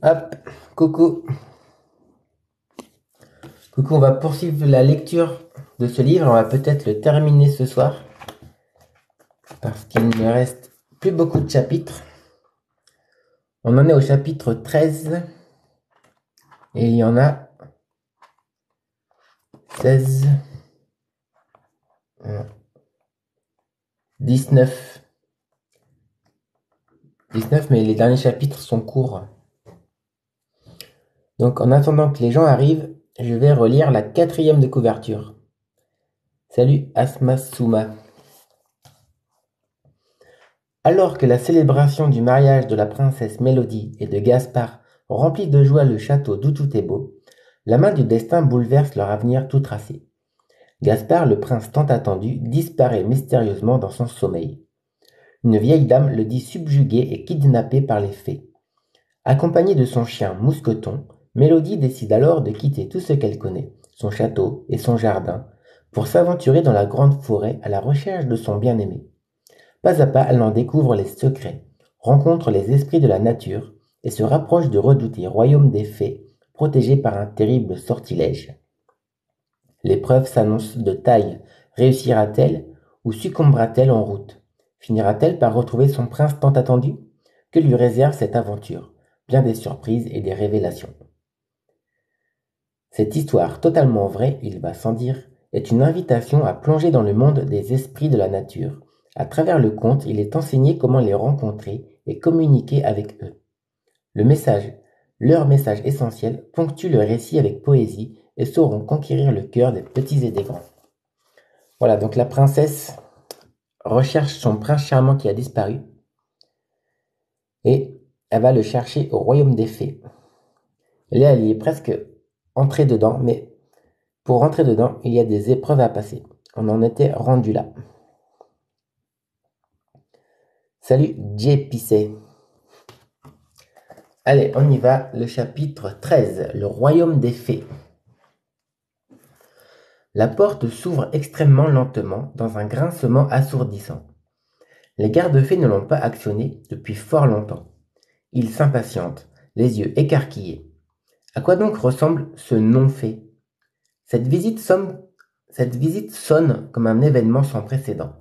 Hop, coucou. Coucou, on va poursuivre la lecture de ce livre. On va peut-être le terminer ce soir parce qu'il ne reste plus beaucoup de chapitres. On en est au chapitre 13 et il y en a 16, 19. 19, mais les derniers chapitres sont courts. Donc en attendant que les gens arrivent, je vais relire la 4e de couverture. Salut Asma Souma. Alors que la célébration du mariage de la princesse Mélodie et de Gaspard remplit de joie le château d'où tout est beau, la main du destin bouleverse leur avenir tout tracé. Gaspard, le prince tant attendu, disparaît mystérieusement dans son sommeil. Une vieille dame le dit subjugué et kidnappé par les fées. Accompagnée de son chien Mousqueton, Mélodie décide alors de quitter tout ce qu'elle connaît, son château et son jardin, pour s'aventurer dans la grande forêt à la recherche de son bien-aimé. Pas à pas, elle en découvre les secrets, rencontre les esprits de la nature et se rapproche du redouté royaume des fées, protégé par un terrible sortilège. L'épreuve s'annonce de taille. Réussira-t-elle ou succombera-t-elle en route? Finira-t-elle par retrouver son prince tant attendu? Que lui réserve cette aventure? Bien des surprises et des révélations. Cette histoire totalement vraie, il va sans dire, est une invitation à plonger dans le monde des esprits de la nature. À travers le conte, il est enseigné comment les rencontrer et communiquer avec eux. Leur message essentiel ponctue le récit avec poésie et sauront conquérir le cœur des petits et des grands. Voilà, donc la princesse recherche son prince charmant qui a disparu et elle va le chercher au royaume des fées. Et là, elle y est presque entrée dedans, mais pour rentrer dedans, il y a des épreuves à passer. On en était rendu là. Salut Jay Pisset. Allez, on y va. Le chapitre 13, le royaume des fées. La porte s'ouvre extrêmement lentement, dans un grincement assourdissant. Les gardes-fées ne l'ont pas actionné depuis fort longtemps. Ils s'impatientent, les yeux écarquillés. À quoi donc ressemble ce non-fait? Cette visite sonne comme un événement sans précédent.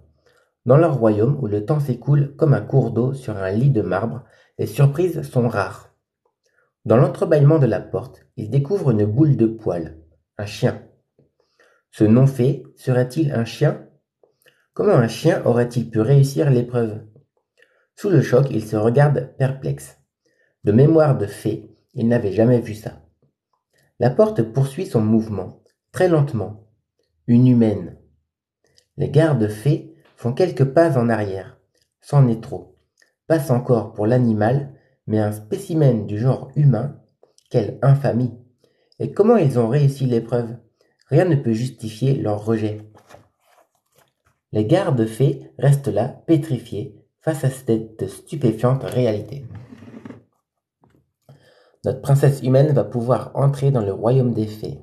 Dans leur royaume où le temps s'écoule comme un cours d'eau sur un lit de marbre, les surprises sont rares. Dans l'entrebâillement de la porte, ils découvrent une boule de poil, un chien. Ce non-fait serait-il un chien? Comment un chien aurait-il pu réussir l'épreuve? Sous le choc, ils se regardent perplexes. De mémoire de fée, ils n'avaient jamais vu ça. La porte poursuit son mouvement, très lentement. Une humaine. Les gardes-fées font quelques pas en arrière. C'en est trop. Passe encore pour l'animal, mais un spécimen du genre humain. Quelle infamie! Et comment ils ont réussi l'épreuve? Rien ne peut justifier leur rejet. Les gardes-fées restent là, pétrifiés, face à cette stupéfiante réalité. Notre princesse humaine va pouvoir entrer dans le royaume des fées.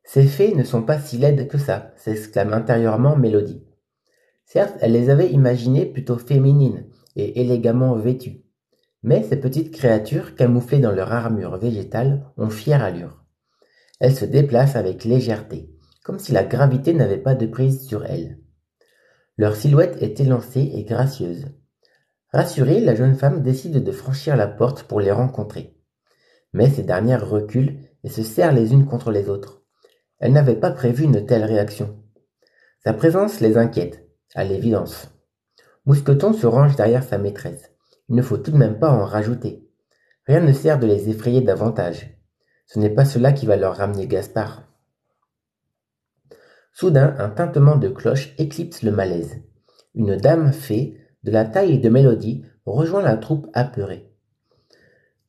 Ces fées ne sont pas si laides que ça, s'exclame intérieurement Mélodie. Certes, elle les avait imaginées plutôt féminines et élégamment vêtues, mais ces petites créatures, camouflées dans leur armure végétale, ont fière allure. Elles se déplacent avec légèreté, comme si la gravité n'avait pas de prise sur elles. Leur silhouette est élancée et gracieuse. Rassurée, la jeune femme décide de franchir la porte pour les rencontrer. Mais ces dernières reculent et se serrent les unes contre les autres. Elles n'avaient pas prévu une telle réaction. Sa présence les inquiète, à l'évidence. Mousqueton se range derrière sa maîtresse. Il ne faut tout de même pas en rajouter. Rien ne sert de les effrayer davantage. Ce n'est pas cela qui va leur ramener Gaspard. Soudain, un tintement de cloche éclipse le malaise. Une dame fée, de la taille de Mélodie, rejoint la troupe apeurée.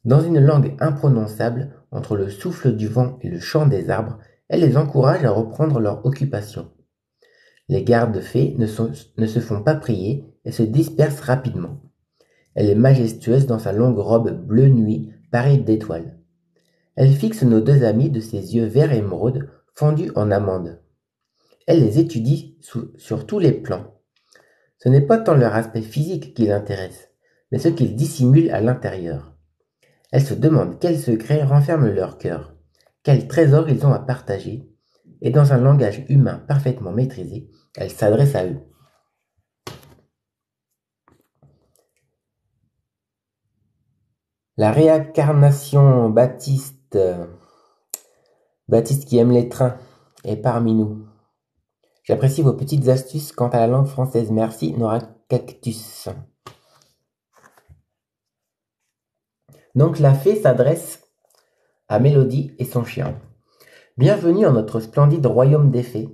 Dans une langue imprononçable, entre le souffle du vent et le chant des arbres, elle les encourage à reprendre leur occupation. Les gardes-fées ne se font pas prier et se dispersent rapidement. Elle est majestueuse dans sa longue robe bleu nuit, pareille d'étoiles. Elle fixe nos deux amis de ses yeux vert émeraude, fendus en amande. Elle les étudie sur tous les plans. Ce n'est pas tant leur aspect physique qui l'intéresse, mais ce qu'ils dissimulent à l'intérieur. Elle se demande quels secrets renferment leur cœur, quels trésors ils ont à partager, et dans un langage humain parfaitement maîtrisé, elle s'adresse à eux. La réincarnation Baptiste qui aime les trains, est parmi nous. J'apprécie vos petites astuces quant à la langue française. Merci, Nora Cactus. Donc la fée s'adresse à Mélodie et son chien. Bienvenue en notre splendide royaume des fées.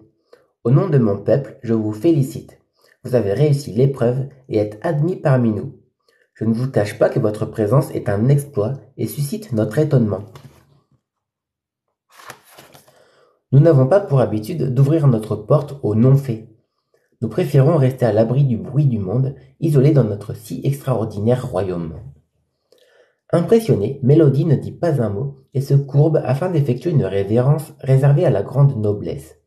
Au nom de mon peuple, je vous félicite. Vous avez réussi l'épreuve et êtes admis parmi nous. Je ne vous cache pas que votre présence est un exploit et suscite notre étonnement. Nous n'avons pas pour habitude d'ouvrir notre porte aux non-fées. Nous préférons rester à l'abri du bruit du monde, isolés dans notre si extraordinaire royaume. Impressionnée, Mélodie ne dit pas un mot et se courbe afin d'effectuer une révérence réservée à la grande noblesse.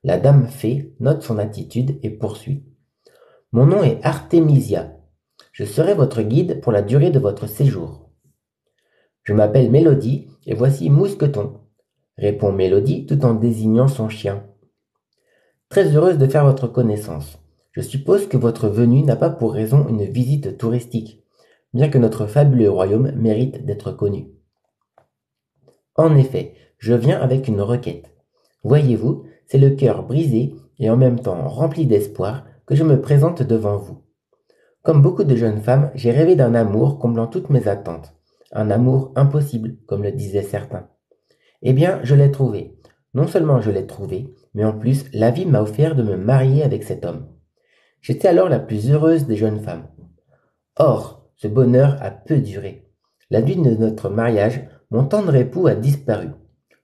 La dame fée note son attitude et poursuit. Mon nom est Artémisia. Je serai votre guide pour la durée de votre séjour. Je m'appelle Mélodie et voici Mousqueton, répond Mélodie tout en désignant son chien. Très heureuse de faire votre connaissance. Je suppose que votre venue n'a pas pour raison une visite touristique, bien que notre fabuleux royaume mérite d'être connu. En effet, je viens avec une requête. Voyez-vous, c'est le cœur brisé et en même temps rempli d'espoir que je me présente devant vous. Comme beaucoup de jeunes femmes, j'ai rêvé d'un amour comblant toutes mes attentes. Un amour impossible, comme le disaient certains. Eh bien, je l'ai trouvé. Non seulement je l'ai trouvé, mais en plus, la vie m'a offert de me marier avec cet homme. J'étais alors la plus heureuse des jeunes femmes. Or, ce bonheur a peu duré. La nuit de notre mariage, mon tendre époux a disparu.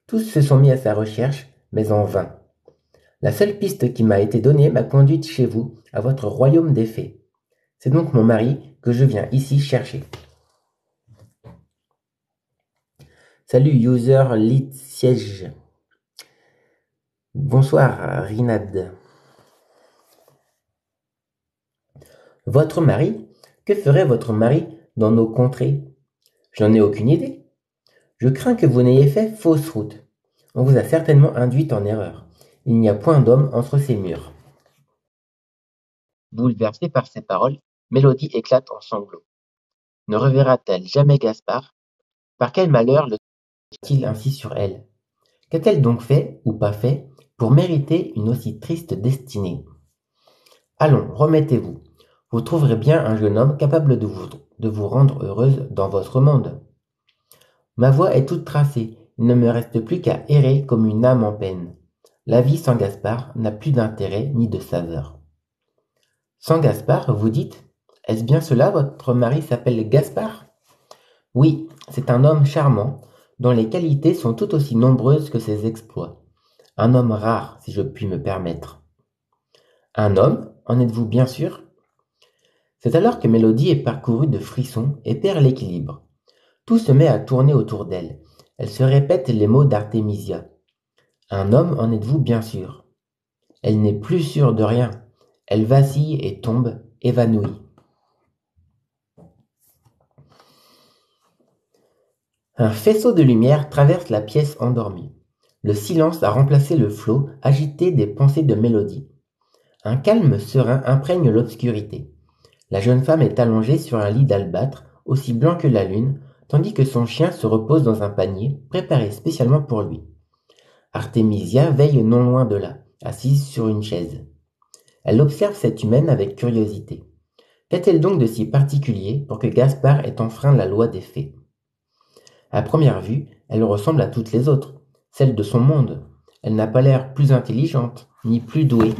Tous se sont mis à sa recherche, mais en vain. La seule piste qui m'a été donnée m'a conduite chez vous, à votre royaume des fées. C'est donc mon mari que je viens ici chercher. Salut user lead siège. Bonsoir Rinad. Votre mari? Que ferait votre mari dans nos contrées? Je n'en ai aucune idée. Je crains que vous n'ayez fait fausse route. On vous a certainement induite en erreur. Il n'y a point d'homme entre ces murs. Bouleversée par ces paroles, Mélodie éclate en sanglots. Ne reverra-t-elle jamais Gaspard? Par quel malheur le t-il ainsi sur elle? Qu'a-t-elle donc fait, ou pas fait, pour mériter une aussi triste destinée? Allons, remettez-vous. Vous trouverez bien un jeune homme capable de vous rendre heureuse dans votre monde. Ma voie est toute tracée, il ne me reste plus qu'à errer comme une âme en peine. La vie sans Gaspard n'a plus d'intérêt ni de saveur. Sans Gaspard, vous dites? Est-ce bien cela, votre mari s'appelle Gaspard? Oui, c'est un homme charmant, dont les qualités sont tout aussi nombreuses que ses exploits. Un homme rare, si je puis me permettre. Un homme? En êtes-vous bien sûr? C'est alors que Mélodie est parcourue de frissons et perd l'équilibre. Tout se met à tourner autour d'elle. Elle se répète les mots d'Artémisia. Un homme, en êtes-vous bien sûr? Elle n'est plus sûre de rien. Elle vacille et tombe, évanouie. Un faisceau de lumière traverse la pièce endormie. Le silence a remplacé le flot agité des pensées de Mélodie. Un calme serein imprègne l'obscurité. La jeune femme est allongée sur un lit d'albâtre, aussi blanc que la lune, tandis que son chien se repose dans un panier préparé spécialement pour lui. Artémisia veille non loin de là, assise sur une chaise. Elle observe cette humaine avec curiosité. Qu'a-t-elle donc de si particulier pour que Gaspard ait enfreint la loi des fées? À première vue, elle ressemble à toutes les autres, celles de son monde. Elle n'a pas l'air plus intelligente, ni plus douée.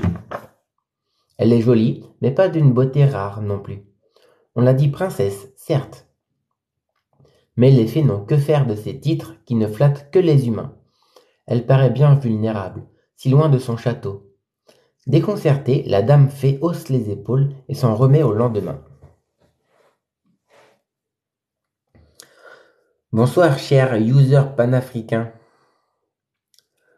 Elle est jolie, mais pas d'une beauté rare non plus. On la dit princesse, certes. Mais les fées n'ont que faire de ces titres qui ne flattent que les humains. Elle paraît bien vulnérable, si loin de son château. Déconcertée, la dame fée hausse les épaules et s'en remet au lendemain. Bonsoir, cher user panafricain.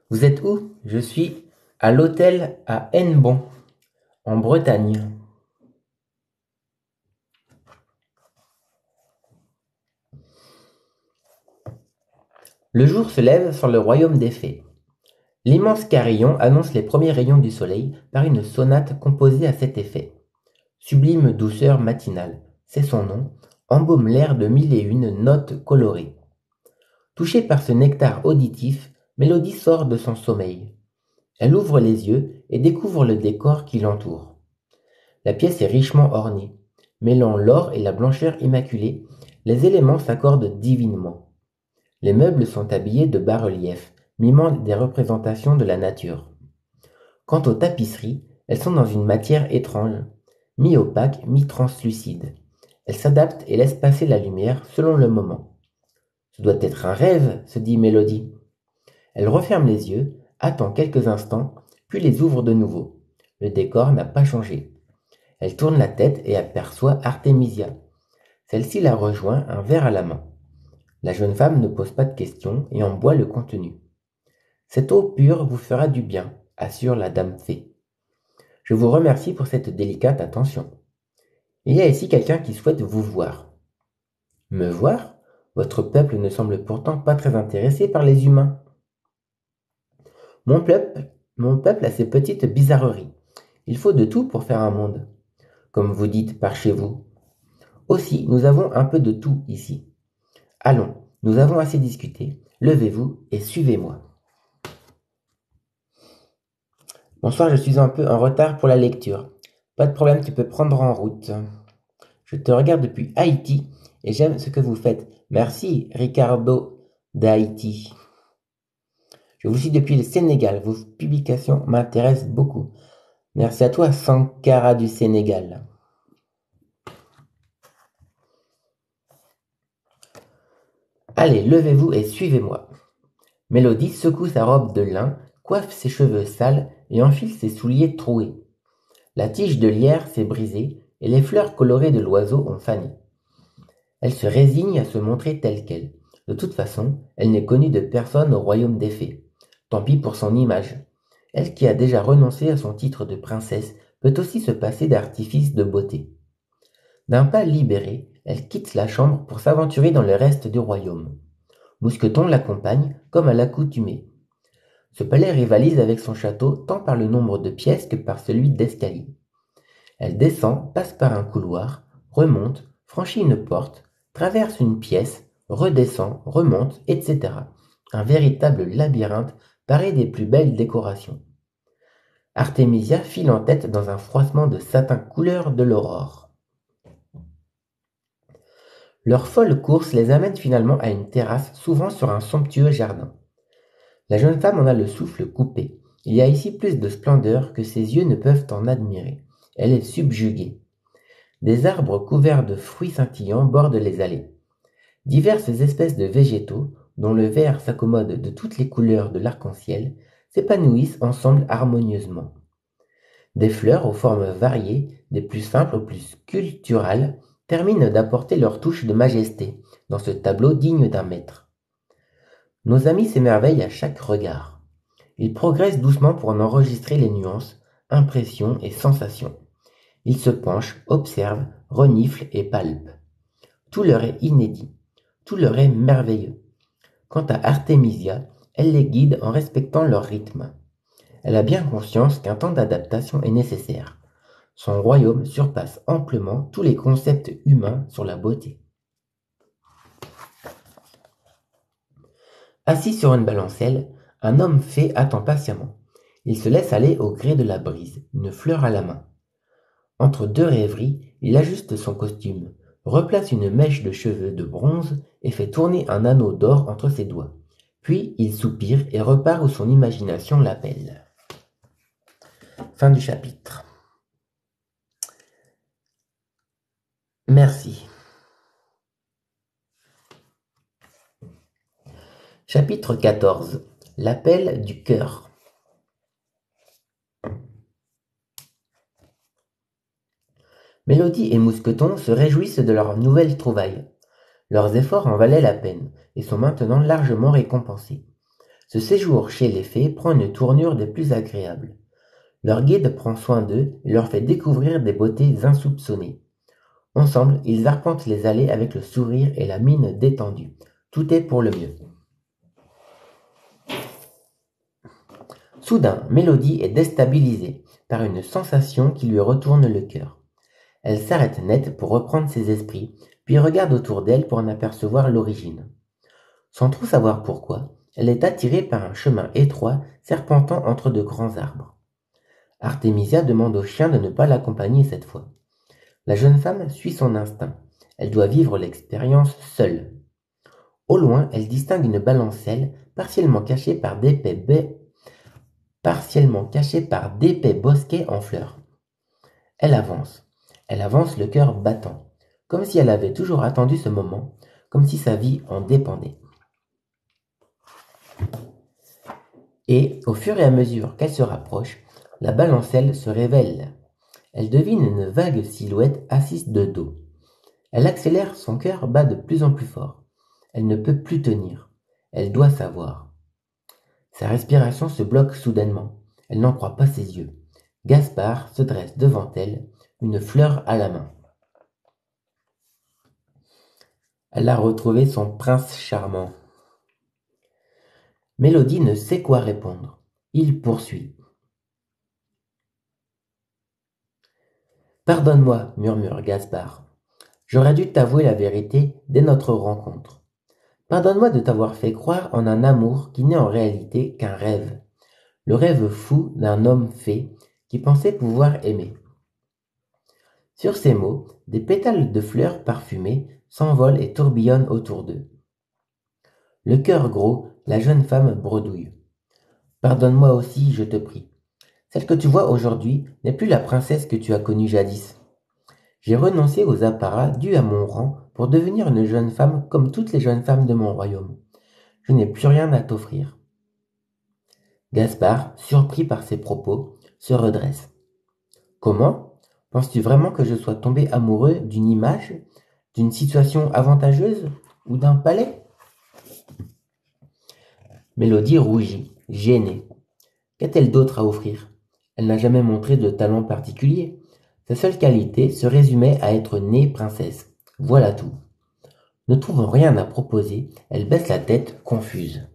Vous êtes où? Je suis à l'hôtel à Hennebon, en Bretagne. Le jour se lève sur le royaume des fées. L'immense carillon annonce les premiers rayons du soleil par une sonate composée à cet effet. Sublime douceur matinale, c'est son nom, embaume l'air de mille et une notes colorées. Touchée par ce nectar auditif, Mélodie sort de son sommeil. Elle ouvre les yeux et découvre le décor qui l'entoure. La pièce est richement ornée. Mêlant l'or et la blancheur immaculée, les éléments s'accordent divinement. Les meubles sont habillés de bas-reliefs, mimant des représentations de la nature. Quant aux tapisseries, elles sont dans une matière étrange, mi-opaque, mi-translucide. Elles s'adaptent et laissent passer la lumière selon le moment. Ce doit être un rêve, se dit Mélodie. Elle referme les yeux, attend quelques instants, puis les ouvre de nouveau. Le décor n'a pas changé. Elle tourne la tête et aperçoit Artémisia. Celle-ci la rejoint, un verre à la main. La jeune femme ne pose pas de questions et en boit le contenu. Cette eau pure vous fera du bien, assure la dame fée. Je vous remercie pour cette délicate attention. Il y a ici quelqu'un qui souhaite vous voir. Me voir? Votre peuple ne semble pourtant pas très intéressé par les humains. Mon peuple a ses petites bizarreries. Il faut de tout pour faire un monde. Comme vous dites par chez vous. Aussi, nous avons un peu de tout ici. Allons, nous avons assez discuté. Levez-vous et suivez-moi. Bonsoir, je suis un peu en retard pour la lecture. Pas de problème, tu peux prendre en route. Je te regarde depuis Haïti et j'aime ce que vous faites. Merci, Ricardo d'Haïti. Je vous suis depuis le Sénégal. Vos publications m'intéressent beaucoup. Merci à toi, Sankara du Sénégal. Allez, levez-vous et suivez-moi. Mélodie secoue sa robe de lin, coiffe ses cheveux sales et enfile ses souliers troués. La tige de lierre s'est brisée et les fleurs colorées de l'oiseau ont fané. Elle se résigne à se montrer telle qu'elle. De toute façon, elle n'est connue de personne au royaume des fées. Tant pis pour son image. Elle qui a déjà renoncé à son titre de princesse peut aussi se passer d'artifice de beauté. D'un pas libéré, elle quitte la chambre pour s'aventurer dans le reste du royaume. Mousqueton l'accompagne comme à l'accoutumée. Ce palais rivalise avec son château tant par le nombre de pièces que par celui d'escaliers. Elle descend, passe par un couloir, remonte, franchit une porte, traverse une pièce, redescend, remonte, etc. Un véritable labyrinthe paré des plus belles décorations. Artémisia file en tête dans un froissement de satin couleur de l'aurore. Leur folle course les amène finalement à une terrasse s'ouvrant sur un somptueux jardin. La jeune femme en a le souffle coupé. Il y a ici plus de splendeur que ses yeux ne peuvent en admirer. Elle est subjuguée. Des arbres couverts de fruits scintillants bordent les allées. Diverses espèces de végétaux, dont le vert s'accommode de toutes les couleurs de l'arc-en-ciel, s'épanouissent ensemble harmonieusement. Des fleurs aux formes variées, des plus simples aux plus sculpturales, terminent d'apporter leur touche de majesté dans ce tableau digne d'un maître. Nos amis s'émerveillent à chaque regard. Ils progressent doucement pour en enregistrer les nuances, impressions et sensations. Ils se penchent, observent, reniflent et palpent. Tout leur est inédit, tout leur est merveilleux. Quant à Artémisia, elle les guide en respectant leur rythme. Elle a bien conscience qu'un temps d'adaptation est nécessaire. Son royaume surpasse amplement tous les concepts humains sur la beauté. Assis sur une balancelle, un homme fée attend patiemment. Il se laisse aller au gré de la brise, une fleur à la main. Entre deux rêveries, il ajuste son costume, replace une mèche de cheveux de bronze et fait tourner un anneau d'or entre ses doigts. Puis il soupire et repart où son imagination l'appelle. Fin du chapitre. Merci. Chapitre 14. L'appel du cœur. Mélodie et Mousqueton se réjouissent de leur nouvelle trouvaille. Leurs efforts en valaient la peine et sont maintenant largement récompensés. Ce séjour chez les fées prend une tournure des plus agréables. Leur guide prend soin d'eux et leur fait découvrir des beautés insoupçonnées. Ensemble, ils arpentent les allées avec le sourire et la mine détendue. Tout est pour le mieux. Soudain, Mélodie est déstabilisée par une sensation qui lui retourne le cœur. Elle s'arrête net pour reprendre ses esprits, puis regarde autour d'elle pour en apercevoir l'origine. Sans trop savoir pourquoi, elle est attirée par un chemin étroit serpentant entre de grands arbres. Artémisia demande au chien de ne pas l'accompagner cette fois. La jeune femme suit son instinct. Elle doit vivre l'expérience seule. Au loin, elle distingue une balancelle partiellement cachée par d'épais bosquets en fleurs. Elle avance le cœur battant, comme si elle avait toujours attendu ce moment, comme si sa vie en dépendait. Et, au fur et à mesure qu'elle se rapproche, la balancelle se révèle. Elle devine une vague silhouette assise de dos. Elle accélère, son cœur bat de plus en plus fort. Elle ne peut plus tenir. Elle doit savoir. Sa respiration se bloque soudainement. Elle n'en croit pas ses yeux. Gaspard se dresse devant elle, une fleur à la main. Elle a retrouvé son prince charmant. Mélodie ne sait quoi répondre. Il poursuit. « Pardonne-moi, murmure Gaspard. J'aurais dû t'avouer la vérité dès notre rencontre. Pardonne-moi de t'avoir fait croire en un amour qui n'est en réalité qu'un rêve. Le rêve fou d'un homme fée qui pensait pouvoir aimer. » Sur ces mots, des pétales de fleurs parfumées s'envolent et tourbillonnent autour d'eux. Le cœur gros, la jeune femme bredouille. « Pardonne-moi aussi, je te prie. Celle que tu vois aujourd'hui n'est plus la princesse que tu as connue jadis. J'ai renoncé aux apparats dus à mon rang pour devenir une jeune femme comme toutes les jeunes femmes de mon royaume. Je n'ai plus rien à t'offrir. » Gaspard, surpris par ces propos, se redresse. « Comment ? Penses-tu vraiment que je sois tombé amoureux d'une image, d'une situation avantageuse ou d'un palais ?» Mélodie rougit, gênée. Qu'a-t-elle d'autre à offrir ? Elle n'a jamais montré de talent particulier. Sa seule qualité se résumait à être née princesse. Voilà tout. Ne trouvant rien à proposer, elle baisse la tête, confuse.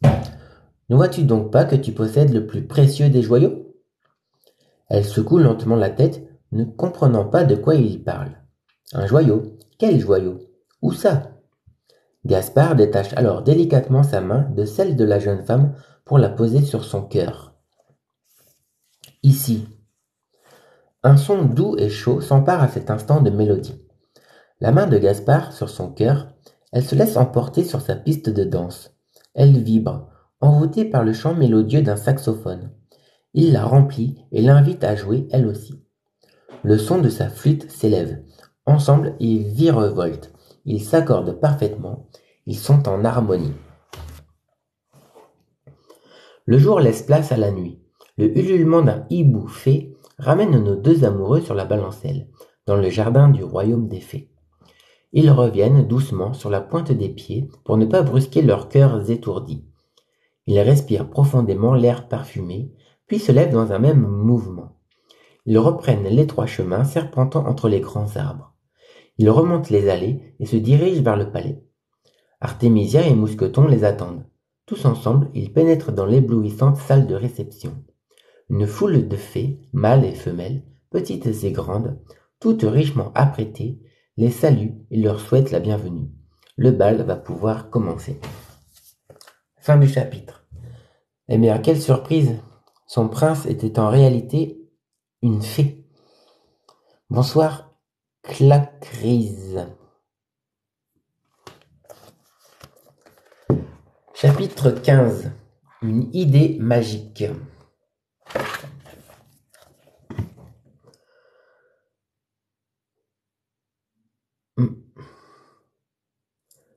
« Ne vois-tu donc pas que tu possèdes le plus précieux des joyaux ?» Elle secoue lentement la tête, ne comprenant pas de quoi il parle. « Un joyau ? Quel joyau ? Où ça ?» Gaspard détache alors délicatement sa main de celle de la jeune femme pour la poser sur son cœur. « Ici. » Un son doux et chaud s'empare à cet instant de Mélodie. La main de Gaspard sur son cœur, elle se laisse emporter sur sa piste de danse. Elle vibre, envoûtée par le chant mélodieux d'un saxophone. Il la remplit et l'invite à jouer elle aussi. Le son de sa flûte s'élève. Ensemble, ils virevoltent. Ils s'accordent parfaitement. Ils sont en harmonie. Le jour laisse place à la nuit. Le ululement d'un hibou fée ramène nos deux amoureux sur la balancelle, dans le jardin du royaume des fées. Ils reviennent doucement sur la pointe des pieds pour ne pas brusquer leurs cœurs étourdis. Ils respirent profondément l'air parfumé, puis se lèvent dans un même mouvement. Ils reprennent l'étroit chemin serpentant entre les grands arbres. Ils remontent les allées et se dirigent vers le palais. Artémisia et Mousqueton les attendent. Tous ensemble, ils pénètrent dans l'éblouissante salle de réception. Une foule de fées, mâles et femelles, petites et grandes, toutes richement apprêtées, les saluent et leur souhaitent la bienvenue. Le bal va pouvoir commencer. Fin du chapitre. Eh bien, quelle surprise! Son prince était en réalité une fée. Bonsoir, Clacrise. Chapitre 15. Une idée magique.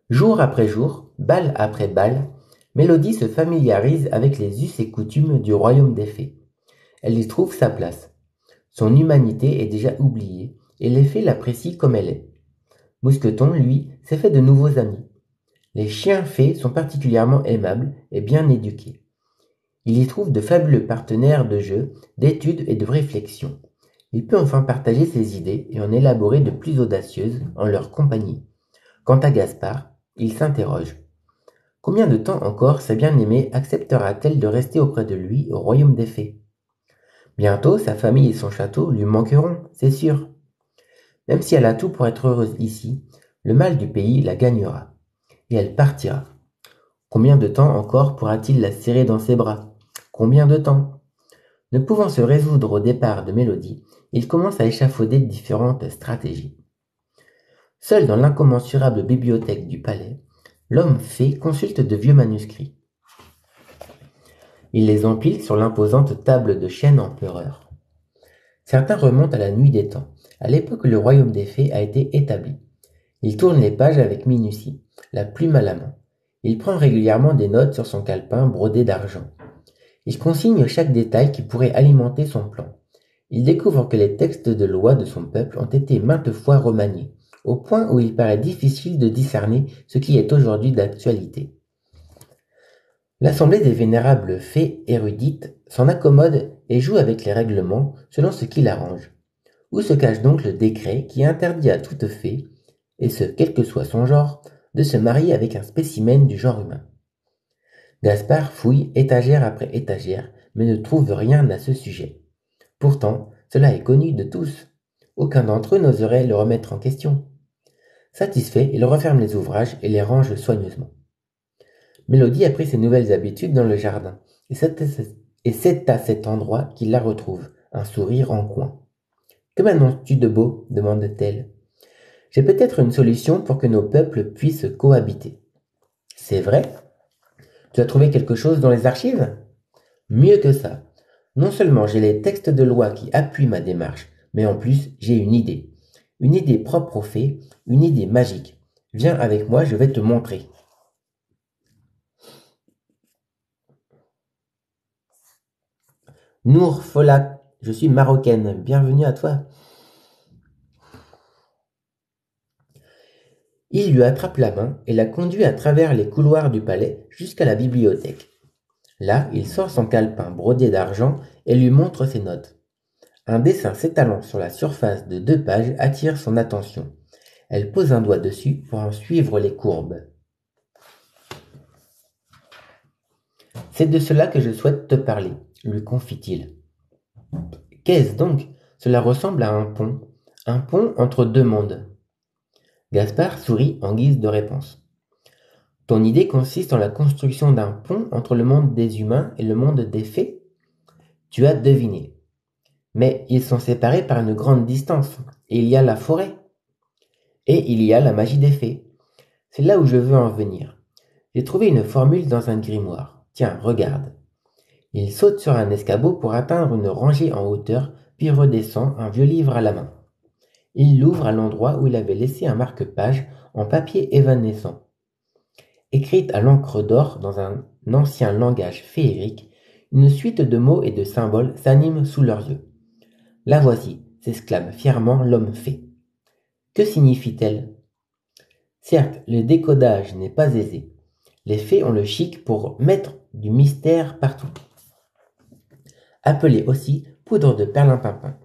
Jour après jour, bal après bal, Mélodie se familiarise avec les us et coutumes du royaume des fées. Elle y trouve sa place. Son humanité est déjà oubliée, et les fées l'apprécient comme elle est. Mousqueton, lui, s'est fait de nouveaux amis. Les chiens fées sont particulièrement aimables et bien éduqués. Il y trouve de fabuleux partenaires de jeu, d'études et de réflexion. Il peut enfin partager ses idées et en élaborer de plus audacieuses en leur compagnie. Quant à Gaspard, il s'interroge. Combien de temps encore sa bien-aimée acceptera-t-elle de rester auprès de lui au royaume des fées? Bientôt, sa famille et son château lui manqueront, c'est sûr. Même si elle a tout pour être heureuse ici, le mal du pays la gagnera, et elle partira. Combien de temps encore pourra-t-il la serrer dans ses bras? Combien de temps? Ne pouvant se résoudre au départ de Mélodie, il commence à échafauder différentes stratégies. Seul dans l'incommensurable bibliothèque du palais, l'homme fée consulte de vieux manuscrits. Il les empile sur l'imposante table de chêne empereur. Certains remontent à la nuit des temps, à l'époque où le royaume des fées a été établi. Il tourne les pages avec minutie, la plume à la main. Il prend régulièrement des notes sur son calepin brodé d'argent. Il consigne chaque détail qui pourrait alimenter son plan. Il découvre que les textes de loi de son peuple ont été maintes fois remaniés, au point où il paraît difficile de discerner ce qui est aujourd'hui d'actualité. L'assemblée des vénérables fées érudites s'en accommode et joue avec les règlements selon ce qui l'arrange. Où se cache donc le décret qui interdit à toute fée, et ce quel que soit son genre, de se marier avec un spécimen du genre humain? Gaspard fouille étagère après étagère, mais ne trouve rien à ce sujet. Pourtant, cela est connu de tous. Aucun d'entre eux n'oserait le remettre en question. Satisfait, il referme les ouvrages et les range soigneusement. Mélodie a pris ses nouvelles habitudes dans le jardin, et c'est à cet endroit qu'il la retrouve, un sourire en coin. « Que m'annonces-tu de beau ?» demande-t-elle. « J'ai peut-être une solution pour que nos peuples puissent cohabiter. »« C'est vrai ? Tu as trouvé quelque chose dans les archives ? » ?»« Mieux que ça. Non seulement j'ai les textes de loi qui appuient ma démarche, mais en plus j'ai une idée. Une idée propre aux fées, une idée magique. Viens avec moi, je vais te montrer. » Nour Folak, je suis marocaine, bienvenue à toi. Il lui attrape la main et la conduit à travers les couloirs du palais jusqu'à la bibliothèque. Là, il sort son calepin brodé d'argent et lui montre ses notes. Un dessin s'étalant sur la surface de 2 pages attire son attention. Elle pose un doigt dessus pour en suivre les courbes. « C'est de cela que je souhaite te parler, » lui confie-t-il. « Qu'est-ce donc ? Cela ressemble à un pont entre 2 mondes. » Gaspard sourit en guise de réponse. « Ton idée consiste en la construction d'un pont entre le monde des humains et le monde des fées ? Tu as deviné. Mais ils sont séparés par une grande distance, et il y a la forêt. Et il y a la magie des fées. C'est là où je veux en venir. J'ai trouvé une formule dans un grimoire. Tiens, regarde. » Il saute sur un escabeau pour atteindre une rangée en hauteur, puis redescend, un vieux livre à la main. Il l'ouvre à l'endroit où il avait laissé un marque-page en papier évanescent. Écrite à l'encre d'or dans un ancien langage féerique, une suite de mots et de symboles s'anime sous leurs yeux. « La voici », s'exclame fièrement l'homme fée. Que signifie-t-elle ? Certes, le décodage n'est pas aisé. Les fées ont le chic pour mettre du mystère partout. Appelée aussi poudre de perlimpinpin.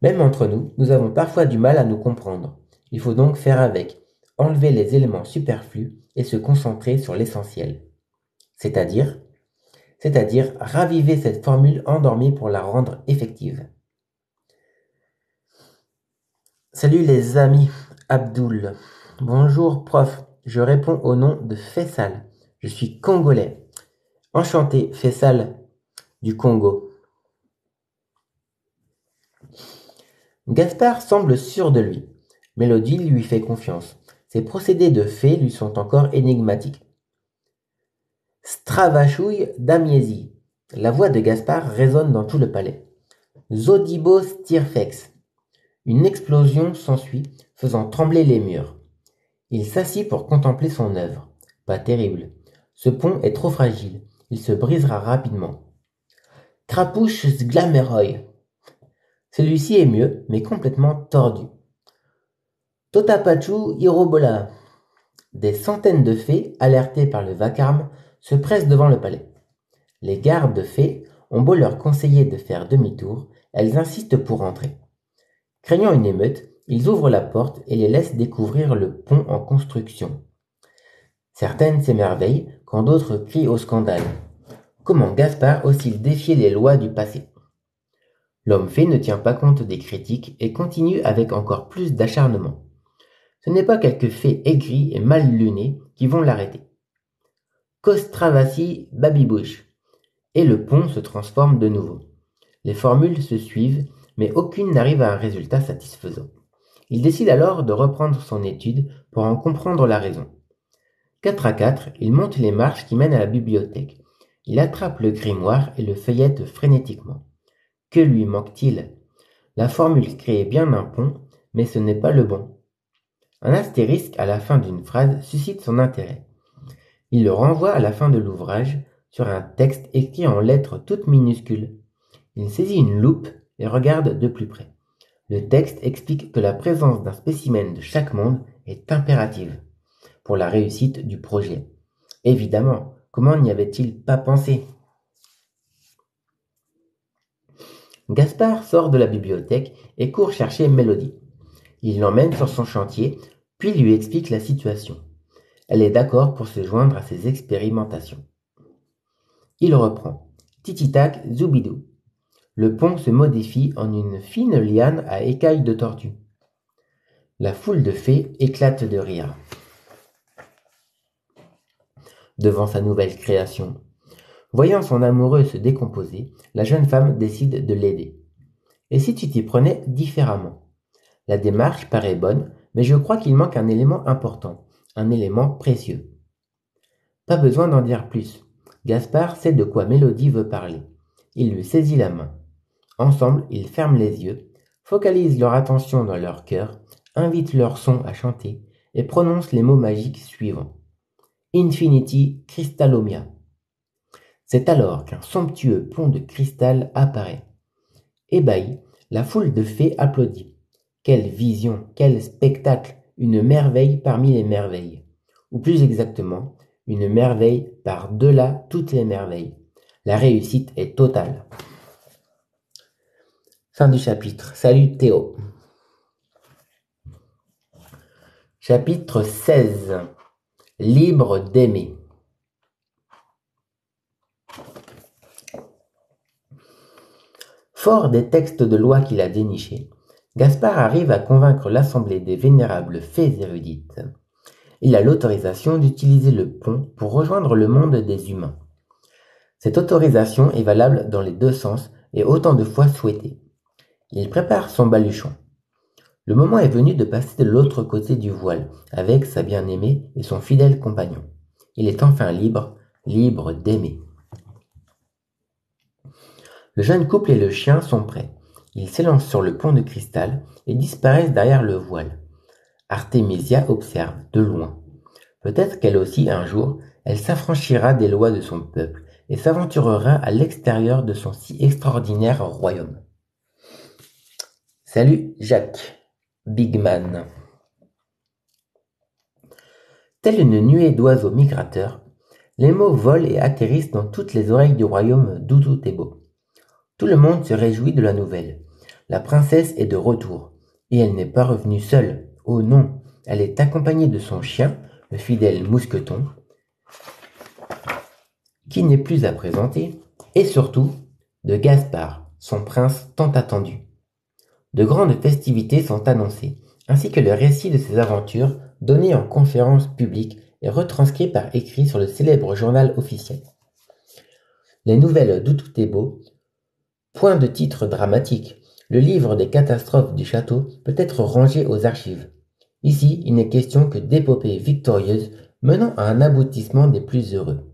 Même entre nous, nous avons parfois du mal à nous comprendre. Il faut donc faire avec, enlever les éléments superflus et se concentrer sur l'essentiel. C'est-à-dire raviver cette formule endormie pour la rendre effective. Salut les amis, Abdoul. Bonjour prof, je réponds au nom de Fessal. Je suis congolais. Enchanté, Fessal du Congo. Gaspard semble sûr de lui. Mélodie lui fait confiance. Ses procédés de fée lui sont encore énigmatiques. Stravachouille d'Amiesi. La voix de Gaspard résonne dans tout le palais. Zodibos Tirfex. Une explosion s'ensuit, faisant trembler les murs. Il s'assit pour contempler son œuvre. Pas terrible. Ce pont est trop fragile. Il se brisera rapidement. Krapouche Sglameroy. Celui-ci est mieux, mais complètement tordu. Totapachu Irobola. Des centaines de fées, alertées par le vacarme, se pressent devant le palais. Les gardes de fées ont beau leur conseiller de faire demi-tour, elles insistent pour entrer. Craignant une émeute, ils ouvrent la porte et les laissent découvrir le pont en construction. Certaines s'émerveillent quand d'autres crient au scandale. Comment Gaspard ose-t-il défier les lois du passé? L'homme fée ne tient pas compte des critiques et continue avec encore plus d'acharnement. Ce n'est pas quelques fées aigries et mal lunées qui vont l'arrêter. Costravassi babibouche, et le pont se transforme de nouveau. Les formules se suivent, mais aucune n'arrive à un résultat satisfaisant. Il décide alors de reprendre son étude pour en comprendre la raison. 4 à 4, il monte les marches qui mènent à la bibliothèque. Il attrape le grimoire et le feuillette frénétiquement. Que lui manque-t-il? La formule crée bien un pont, mais ce n'est pas le bon. Un astérisque à la fin d'une phrase suscite son intérêt. Il le renvoie à la fin de l'ouvrage sur un texte écrit en lettres toutes minuscules. Il saisit une loupe et regarde de plus près. Le texte explique que la présence d'un spécimen de chaque monde est impérative pour la réussite du projet. Évidemment, comment n'y avait-il pas pensé? Gaspard sort de la bibliothèque et court chercher Mélodie. Il l'emmène sur son chantier, puis lui explique la situation. Elle est d'accord pour se joindre à ses expérimentations. Il reprend. Titi-tac, zoubidou. Le pont se modifie en une fine liane à écailles de tortue. La foule de fées éclate de rire devant sa nouvelle création. Voyant son amoureux se décomposer, la jeune femme décide de l'aider. Et si tu t'y prenais différemment? La démarche paraît bonne, mais je crois qu'il manque un élément important, un élément précieux. Pas besoin d'en dire plus. Gaspard sait de quoi Mélodie veut parler. Il lui saisit la main. Ensemble, ils ferment les yeux, focalisent leur attention dans leur cœur, invitent leur son à chanter et prononcent les mots magiques suivants. Infinity Crystallomia. C'est alors qu'un somptueux pont de cristal apparaît. Ébahie, la foule de fées applaudit. Quelle vision, quel spectacle, une merveille parmi les merveilles. Ou plus exactement, une merveille par-delà toutes les merveilles. La réussite est totale. Fin du chapitre. Salut Théo. Chapitre 16. Libre d'aimer. Fort des textes de loi qu'il a dénichés, Gaspard arrive à convaincre l'assemblée des vénérables fées érudites. Il a l'autorisation d'utiliser le pont pour rejoindre le monde des humains. Cette autorisation est valable dans les deux sens et autant de fois souhaitée. Il prépare son baluchon. Le moment est venu de passer de l'autre côté du voile, avec sa bien-aimée et son fidèle compagnon. Il est enfin libre, libre d'aimer. Le jeune couple et le chien sont prêts. Ils s'élancent sur le pont de cristal et disparaissent derrière le voile. Artémisia observe, de loin. Peut-être qu'elle aussi, un jour, elle s'affranchira des lois de son peuple et s'aventurera à l'extérieur de son si extraordinaire royaume. Salut Jacques, Big Man. Telle une nuée d'oiseaux migrateurs, les mots volent et atterrissent dans toutes les oreilles du royaume d'Outoutebo. Tout le monde se réjouit de la nouvelle. La princesse est de retour, et elle n'est pas revenue seule. Oh non, elle est accompagnée de son chien, le fidèle Mousqueton, qui n'est plus à présenter, et surtout de Gaspard, son prince tant attendu. De grandes festivités sont annoncées, ainsi que le récit de ses aventures donné en conférence publique et retranscrit par écrit sur le célèbre journal officiel. Les nouvelles d'Outoutebo, point de titre dramatique, le livre des catastrophes du château peut être rangé aux archives. Ici, il n'est question que d'épopées victorieuses menant à un aboutissement des plus heureux.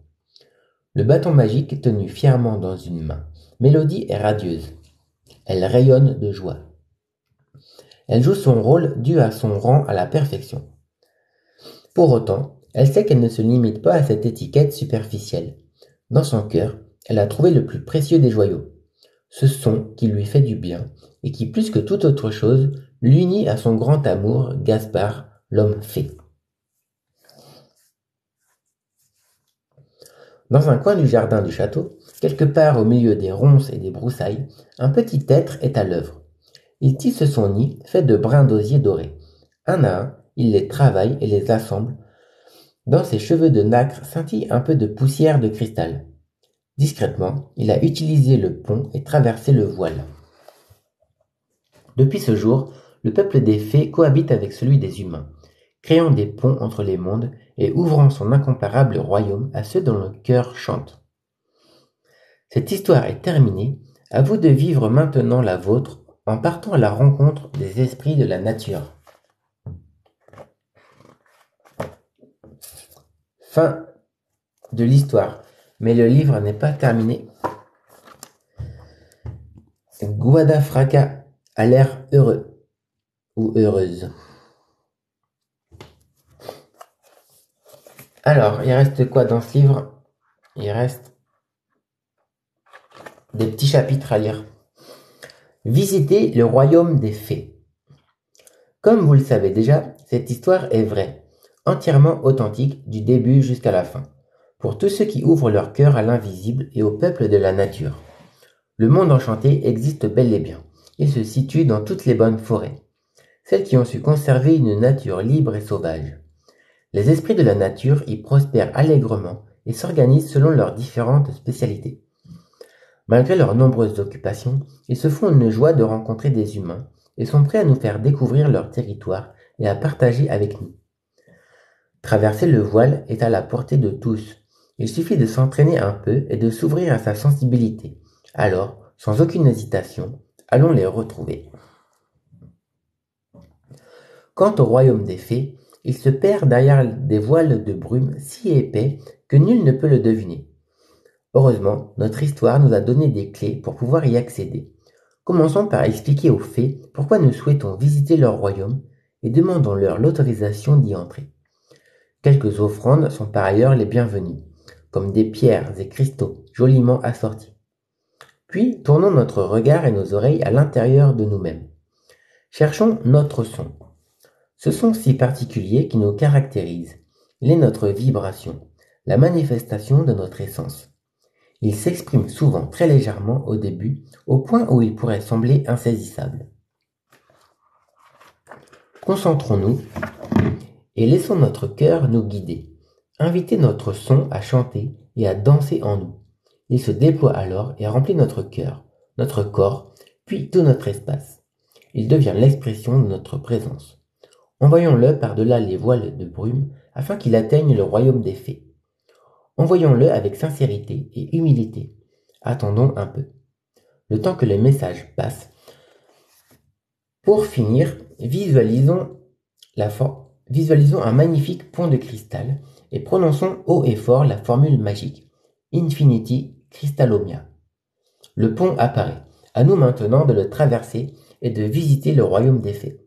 Le bâton magique tenu fièrement dans une main, Mélodie est radieuse. Elle rayonne de joie. Elle joue son rôle dû à son rang à la perfection. Pour autant, elle sait qu'elle ne se limite pas à cette étiquette superficielle. Dans son cœur, elle a trouvé le plus précieux des joyaux. Ce son qui lui fait du bien et qui, plus que toute autre chose, l'unit à son grand amour, Gaspard, l'homme fée. Dans un coin du jardin du château, quelque part au milieu des ronces et des broussailles, un petit être est à l'œuvre. Il tisse son nid fait de brins d'osier dorés. Un à un, il les travaille et les assemble Dans ses cheveux de nacre scintille un peu de poussière de cristal. Discrètement, il a utilisé le pont et traversé le voile. Depuis ce jour, le peuple des fées cohabite avec celui des humains, créant des ponts entre les mondes et ouvrant son incomparable royaume à ceux dont le cœur chante. Cette histoire est terminée, à vous de vivre maintenant la vôtre en partant à la rencontre des esprits de la nature. Fin de l'histoire, mais le livre n'est pas terminé. Guadafracas a l'air heureux ou heureuse. Alors, il reste quoi dans ce livre? Il reste des petits chapitres à lire. Visiter le royaume des fées. Comme vous le savez déjà, cette histoire est vraie, entièrement authentique du début jusqu'à la fin, pour tous ceux qui ouvrent leur cœur à l'invisible et au peuple de la nature. Le monde enchanté existe bel et bien. Il se situe dans toutes les bonnes forêts, celles qui ont su conserver une nature libre et sauvage. Les esprits de la nature y prospèrent allègrement et s'organisent selon leurs différentes spécialités. Malgré leurs nombreuses occupations, ils se font une joie de rencontrer des humains et sont prêts à nous faire découvrir leur territoire et à partager avec nous. Traverser le voile est à la portée de tous. Il suffit de s'entraîner un peu et de s'ouvrir à sa sensibilité. Alors, sans aucune hésitation, allons les retrouver. Quant au royaume des fées, il se perd derrière des voiles de brume si épais que nul ne peut le deviner. Heureusement, notre histoire nous a donné des clés pour pouvoir y accéder. Commençons par expliquer aux fées pourquoi nous souhaitons visiter leur royaume et demandons-leur l'autorisation d'y entrer. Quelques offrandes sont par ailleurs les bienvenues, comme des pierres et cristaux joliment assortis. Puis, tournons notre regard et nos oreilles à l'intérieur de nous-mêmes. Cherchons notre son. Ce son si particulier qui nous caractérise. Il est notre vibration, la manifestation de notre essence. Il s'exprime souvent très légèrement au début, au point où il pourrait sembler insaisissable. Concentrons-nous et laissons notre cœur nous guider. Invitez notre son à chanter et à danser en nous. Il se déploie alors et remplit notre cœur, notre corps, puis tout notre espace. Il devient l'expression de notre présence. Envoyons-le par-delà les voiles de brume afin qu'il atteigne le royaume des fées. Envoyons-le avec sincérité et humilité. Attendons un peu, le temps que le message passe. Pour finir, visualisons un magnifique pont de cristal et prononçons haut et fort la formule magique Infinity Crystallomia. Le pont apparaît. À nous maintenant de le traverser et de visiter le royaume des fées.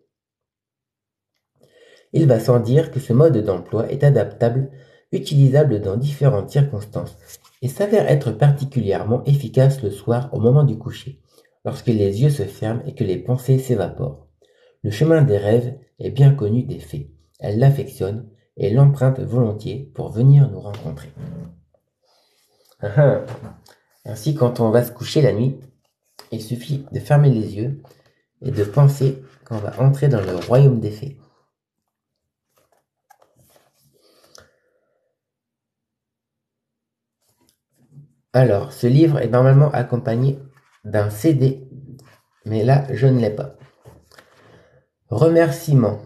Il va sans dire que ce mode d'emploi est adaptable, utilisable dans différentes circonstances et s'avère être particulièrement efficace le soir au moment du coucher, lorsque les yeux se ferment et que les pensées s'évaporent. Le chemin des rêves est bien connu des fées. Elles l'affectionnent et l'empruntent volontiers pour venir nous rencontrer. Ainsi, quand on va se coucher la nuit, il suffit de fermer les yeux et de penser qu'on va entrer dans le royaume des fées. Alors, ce livre est normalement accompagné d'un CD, mais là, je ne l'ai pas. Remerciements.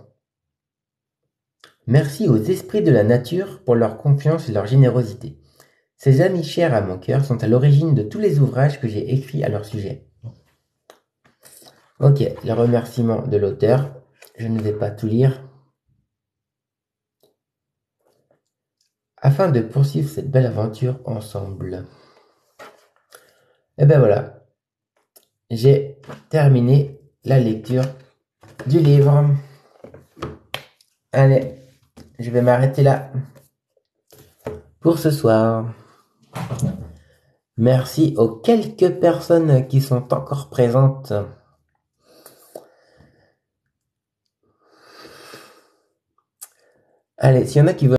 Merci aux esprits de la nature pour leur confiance et leur générosité. Ces amis chers à mon cœur sont à l'origine de tous les ouvrages que j'ai écrits à leur sujet. Ok, les remerciements de l'auteur. Je ne vais pas tout lire. Afin de poursuivre cette belle aventure ensemble. Et ben voilà, j'ai terminé la lecture du livre. Allez, je vais m'arrêter là pour ce soir. Merci aux quelques personnes qui sont encore présentes. Allez, s'il y en a qui veulent